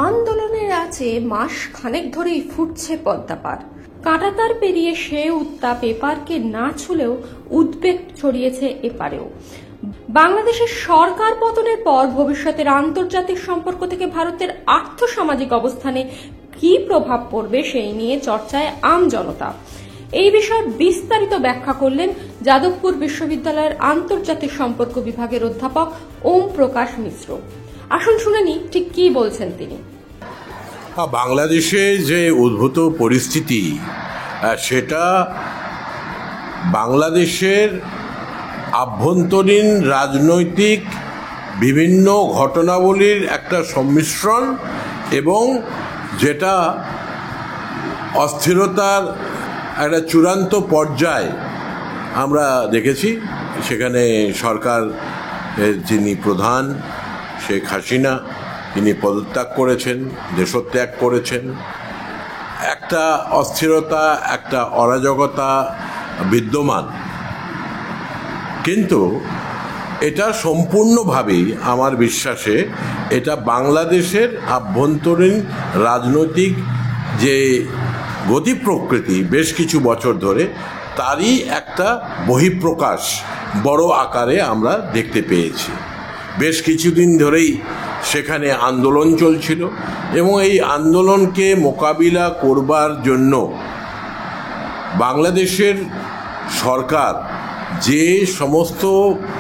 আন্দোলনের আছে মাস খানেক ধরেই ফুটছে পদ্মা পার। কাঁটাতার পেরিয়ে সে উত্তাপ এপারকে না ছুলেও উদ্বেগ ছড়িয়েছে এপারেও। বাংলাদেশের সরকার পতনের পর ভবিষ্যতের আন্তর্জাতিক সম্পর্ক থেকে ভারতের আর্থসামাজিক অবস্থানে কি প্রভাব পড়বে সেই নিয়ে চর্চায় আম জনতা। এই বিষয়ে বিস্তারিত ব্যাখ্যা করলেন যাদবপুর বিশ্ববিদ্যালয়ের আন্তর্জাতিক সম্পর্ক বিভাগের অধ্যাপক ওম প্রকাশ মিশ্র। আসুন শুনে নি ঠিক কি বলছেন তিনি। বাংলাদেশে যে উদ্ভূত পরিস্থিতি সেটা বাংলাদেশের আভ্যন্তরীণ রাজনৈতিক বিভিন্ন ঘটনাবলীর একটা সম্মিশ্রণ এবং যেটা অস্থিরতার একটা চূড়ান্ত পর্যায় আমরা দেখেছি। সেখানে সরকার যিনি প্রধান শেখ হাসিনা তিনি পদত্যাগ করেছেন, দেশত্যাগ করেছেন, একটা অস্থিরতা একটা অরাজকতা বিদ্যমান। কিন্তু এটা সম্পূর্ণভাবেই আমার বিশ্বাসে এটা বাংলাদেশের আভ্যন্তরীণ রাজনৈতিক যে গতি প্রকৃতি বেশ কিছু বছর ধরে তারই একটা বহিঃপ্রকাশ বড় আকারে আমরা দেখতে পেয়েছি। বেশ কিছুদিন ধরেই সেখানে আন্দোলন চলছিল এবং এই আন্দোলনকে মোকাবিলা করবার জন্য বাংলাদেশের সরকার যে সমস্ত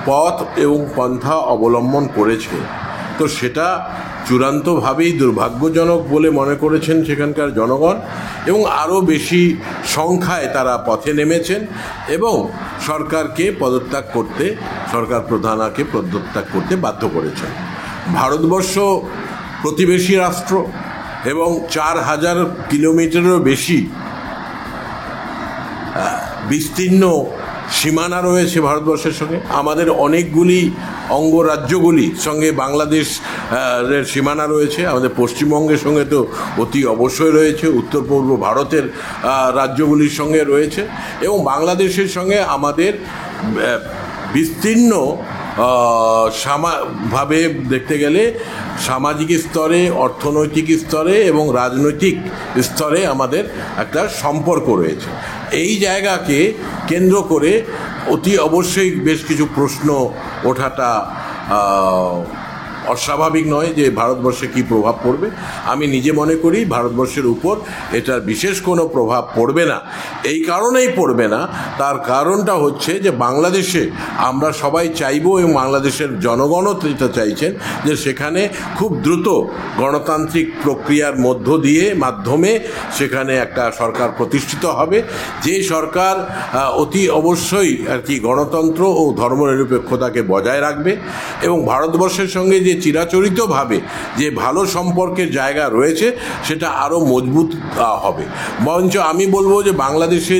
পথ এবং পন্থা অবলম্বন করেছে তো সেটা চূড়ান্তভাবেই দুর্ভাগ্যজনক বলে মনে করেছেন সেখানকার জনগণ এবং আরও বেশি সংখ্যায় তারা পথে নেমেছেন এবং সরকারকে পদত্যাগ করতে সরকার প্রধানকে পদত্যাগ করতে বাধ্য করেছেন। ভারতবর্ষ প্রতিবেশী রাষ্ট্র এবং 4000 কিলোমিটারেরও বেশি বিস্তীর্ণ সীমানা রয়েছে ভারতবর্ষের সঙ্গে। আমাদের অনেকগুলি অঙ্গরাজ্যগুলির সঙ্গে বাংলাদেশের সীমানা রয়েছে। আমাদের পশ্চিমবঙ্গের সঙ্গে তো অতি অবশ্যই রয়েছে, উত্তর পূর্ব ভারতের রাজ্যগুলির সঙ্গে রয়েছে এবং বাংলাদেশের সঙ্গে আমাদের বিস্তীর্ণ ভাবে দেখতে গেলে সামাজিক স্তরে, অর্থনৈতিক স্তরে এবং রাজনৈতিক স্তরে আমাদের একটা সম্পর্ক রয়েছে। এই জায়গাকে কেন্দ্র করে অতি অবশ্যই বেশ কিছু প্রশ্ন ওঠাটা অস্বাভাবিক নয় যে ভারতবর্ষে কী প্রভাব পড়বে। আমি নিজে মনে করি ভারতবর্ষের উপর এটার বিশেষ কোনো প্রভাব পড়বে না। এই কারণেই পড়বে না, তার কারণটা হচ্ছে যে বাংলাদেশে আমরা সবাই চাইব এবং বাংলাদেশের জনগণও এটা চাইছেন যে সেখানে খুব দ্রুত গণতান্ত্রিক প্রক্রিয়ার মাধ্যমে সেখানে একটা সরকার প্রতিষ্ঠিত হবে, যে সরকার অতি অবশ্যই আর কি গণতন্ত্র ও ধর্মনিরপেক্ষতাকে বজায় রাখবে এবং ভারতবর্ষের সঙ্গে যে চিরাচরিতভাবে যে ভালো সম্পর্কের জায়গা রয়েছে সেটা আরও মজবুত হবে। বরঞ্চ আমি বলবো যে বাংলাদেশে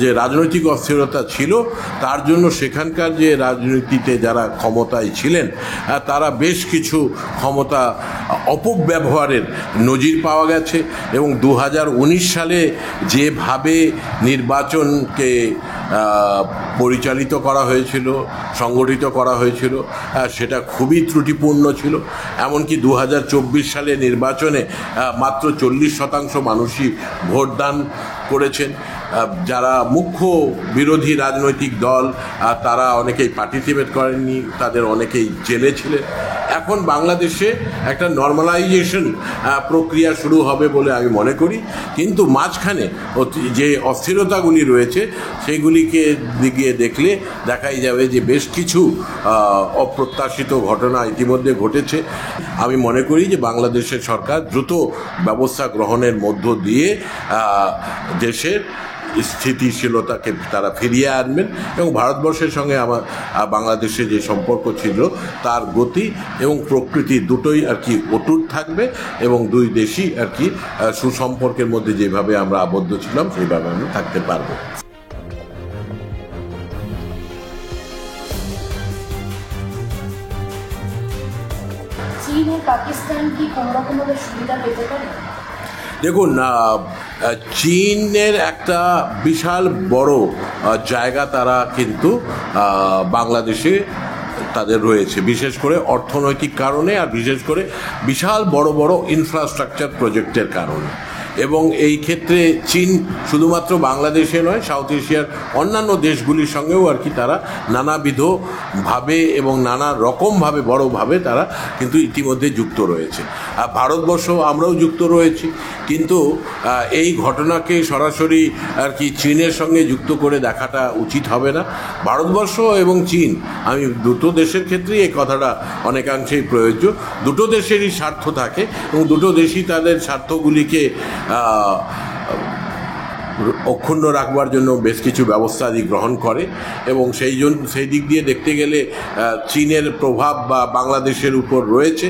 যে রাজনৈতিক অস্থিরতা ছিল তার জন্য সেখানকার যে রাজনীতিতে যারা ক্ষমতায় ছিলেন তারা বেশ কিছু ক্ষমতা অপব্যবহারের নজির পাওয়া গেছে এবং 2019 সালে যেভাবে নির্বাচনকে পরিচালিত করা হয়েছিল, সংগঠিত করা হয়েছিল সেটা খুবই ত্রুটিপূর্ণ ছিল। এমনকি 2024 সালে নির্বাচনে মাত্র 40% মানুষই ভোটদান করেছেন। যারা মুখ্য বিরোধী রাজনৈতিক দল তারা অনেকেই পার্টিসিপেট করেননি, তাদের অনেকেই জেলে ছিলেন। এখন বাংলাদেশে একটা নর্মালাইজেশন প্রক্রিয়া শুরু হবে বলে আমি মনে করি, কিন্তু মাঝখানে যে অস্থিরতাগুলি রয়েছে সেগুলিকে দিকে দেখলে দেখাই যাবে যে বেশ কিছু অপ্রত্যাশিত ঘটনা ইতিমধ্যে ঘটেছে। আমি মনে করি যে বাংলাদেশের সরকার দ্রুত ব্যবস্থা গ্রহণের মধ্য দিয়ে দেশের স্থিতিশীলতাকে তারা ফিরিয়ে আনবেন এবং ভারতবর্ষের সঙ্গে বাংলাদেশের যে সম্পর্ক ছিল তার গতি এবং প্রকৃতি দুটোই আর কি অটুট থাকবে এবং দুই দেশই আর কি সুসম্পর্কের মধ্যে যেভাবে আমরা আবদ্ধ ছিলাম সেইভাবে আমরা থাকতে পারবো। চীন ও পাকিস্তান কি কোনো রকমভাবে সুবিধা পেতে পারে? দেখুন, চীনের একটা বিশাল বড় জায়গা তারা কিন্তু বাংলাদেশে তাদের রয়েছে, বিশেষ করে অর্থনৈতিক কারণে, আর বিশেষ করে বিশাল বড় বড় ইনফ্রাস্ট্রাকচার প্রজেক্টের কারণে। এবং এই ক্ষেত্রে চীন শুধুমাত্র বাংলাদেশে নয়, সাউথ এশিয়ার অন্যান্য দেশগুলির সঙ্গেও আর কি তারা নানাবিধভাবে এবং নানা রকমভাবে বড়ভাবে তারা কিন্তু ইতিমধ্যে যুক্ত রয়েছে। আর ভারতবর্ষ আমরাও যুক্ত রয়েছি, কিন্তু এই ঘটনাকে সরাসরি আর কি চীনের সঙ্গে যুক্ত করে দেখাটা উচিত হবে না। ভারতবর্ষ এবং চীন, আমি দুটো দেশের ক্ষেত্রেই এই কথাটা অনেকাংশেই প্রযোজ্য। দুটো দেশেরই স্বার্থ থাকে এবং দুটো দেশই তাদের স্বার্থগুলিকে অক্ষুণ্ণ রাখবার জন্য বেশ কিছু ব্যবস্থা আদি গ্রহণ করে, এবং সেই দিক দিয়ে দেখতে গেলে চীনের প্রভাব বা বাংলাদেশের উপর রয়েছে,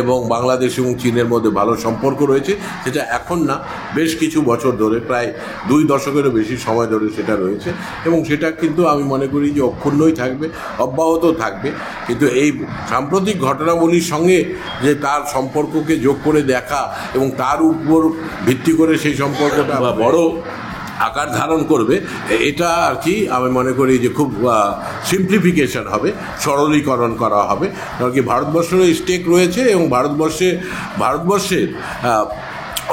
এবং বাংলাদেশ এবং চীনের মধ্যে ভালো সম্পর্ক রয়েছে। সেটা এখন না, বেশ কিছু বছর ধরে, প্রায় 2 দশকেরও বেশি সময় ধরে সেটা রয়েছে, এবং সেটা কিন্তু আমি মনে করি যে অক্ষুণ্ণই থাকবে, অব্যাহত থাকবে। কিন্তু এই সাম্প্রতিক ঘটনাবলীর সঙ্গে যে তার সম্পর্ককে যোগ করে দেখা এবং তার উপর ভিত্তি করে সেই সম্পর্কটা বড় আকার ধারণ করবে, এটা আর কি আমি মনে করি যে খুব সিম্পলিফিকেশন হবে, সরলীকরণ করা হবে। কারণ কি ভারতবর্ষেরও স্টেক রয়েছে, এবং ভারতবর্ষের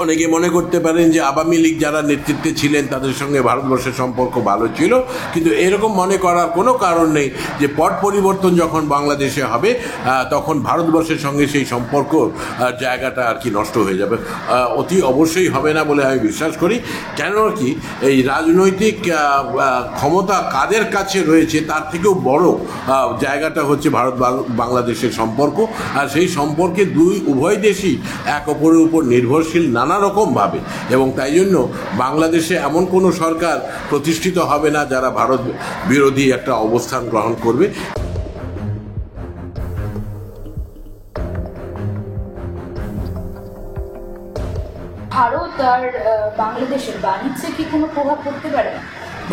অনেকে মনে করতে পারেন যে আওয়ামী লীগ যারা নেতৃত্বে ছিলেন তাদের সঙ্গে ভারতবর্ষের সম্পর্ক ভালো ছিল, কিন্তু এরকম মনে করার কোনো কারণ নেই যে পট পরিবর্তন যখন বাংলাদেশে হবে তখন ভারতবর্ষের সঙ্গে সেই সম্পর্ক জায়গাটা আর কি নষ্ট হয়ে যাবে। অতি অবশ্যই হবে না বলে আমি বিশ্বাস করি। কেন কি এই রাজনৈতিক ক্ষমতা কাদের কাছে রয়েছে তার থেকেও বড় জায়গাটা হচ্ছে ভারত বাংলাদেশের সম্পর্ক, আর সেই সম্পর্কে উভয় দেশই এক অপরের উপর নির্ভরশীল নানা রকমভাবে, এবং তাই জন্য বাংলাদেশে এমন কোনো সরকার প্রতিষ্ঠিত হবে না যারা ভারত বিরোধী একটা অবস্থান গ্রহণ করবে। ভারত আর বাংলাদেশের বাণিজ্যে কি কোনো প্রভাব পড়তে পারে?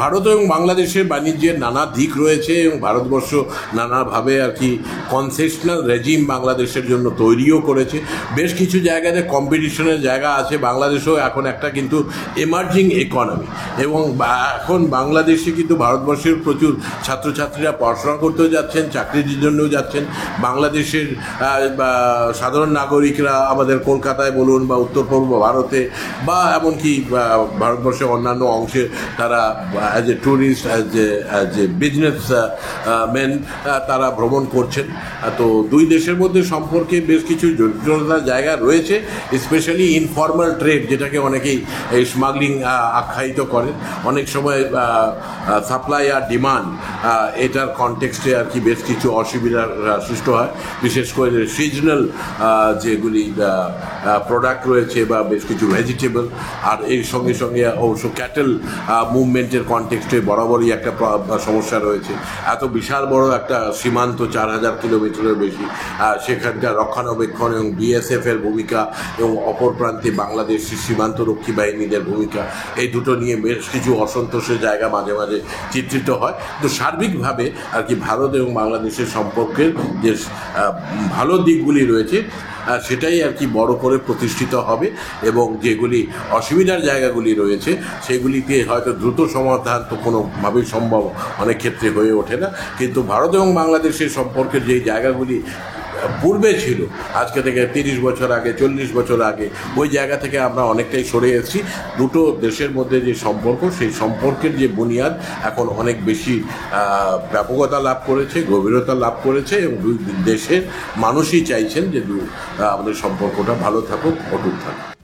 ভারত এবং বাংলাদেশের বাণিজ্যের নানা দিক রয়েছে, এবং ভারতবর্ষ নানাভাবে আর কি কনসেশনাল রেজিম বাংলাদেশের জন্য তৈরিও করেছে। বেশ কিছু জায়গাতে কম্পিটিশনের জায়গা আছে। বাংলাদেশও এখন একটা কিন্তু এমার্জিং ইকোনমি, এবং এখন বাংলাদেশে কিন্তু ভারতবর্ষের প্রচুর ছাত্রছাত্রীরা পড়াশোনা করতেও যাচ্ছেন, চাকরির জন্যও যাচ্ছেন। বাংলাদেশের সাধারণ নাগরিকরা আমাদের কলকাতায় বলুন বা উত্তর পূর্ব ভারতে বা এমনকি ভারতবর্ষের অন্যান্য অংশে তারা as a tourist, as a business man তারা ভ্রমণ করছেন। তো দুই দেশের মধ্যে সম্পর্কে বেশ কিছু জটিলতার জায়গা রয়েছে, স্পেশালি ইনফর্মাল ট্রেড, যেটাকে অনেকেই এই স্মাগলিং আখ্যায়িত করেন। অনেক সময় সাপ্লাই আর ডিমান্ড এটার কনটেক্সটে আর কি বেশ কিছু অসুবিধার সৃষ্টি হয়, বিশেষ করে সিজনাল যেগুলি প্রোডাক্ট রয়েছে বা বেশ কিছু ভেজিটেবল, আর এর সঙ্গে সঙ্গে অবশ্য ক্যাটেল মুভমেন্টের কনটেক্সটে বরাবরই একটা সমস্যা রয়েছে। এত বিশাল বড় একটা সীমান্ত, 4000 কিলোমিটারের বেশি, সেখানকার রক্ষণাবেক্ষণ এবং বিএসএফের ভূমিকা এবং অপর প্রান্তে বাংলাদেশের সীমান্তরক্ষী বাহিনীদের ভূমিকা, এই দুটো নিয়ে বেশ কিছু অসন্তোষের জায়গা মাঝে মাঝে চিত্রিত হয়। তো সার্বিকভাবে আর কি ভারত এবং বাংলাদেশের সম্পর্কের যে ভালো দিকগুলি রয়েছে সেটাই আর কি বড় করে প্রতিষ্ঠিত হবে, এবং যেগুলি অসুবিধার জায়গাগুলি রয়েছে সেগুলিতে হয়তো দ্রুত সমাধান তো কোনোভাবেই সম্ভব অনেক ক্ষেত্রে হয়ে ওঠে না। কিন্তু ভারত এবং বাংলাদেশের সম্পর্কের যেই জায়গাগুলি পূর্বে ছিল, আজকে থেকে 30 বছর আগে, 40 বছর আগে, ওই জায়গা থেকে আমরা অনেকটাই সরে এসেছি। দুটো দেশের মধ্যে যে সম্পর্ক, সেই সম্পর্কের যে বুনিয়াদ এখন অনেক বেশি ব্যাপকতা লাভ করেছে, গভীরতা লাভ করেছে, এবং দুই দেশের মানুষই চাইছেন যে আমাদের সম্পর্কটা ভালো থাকুক, অটুট থাকুক।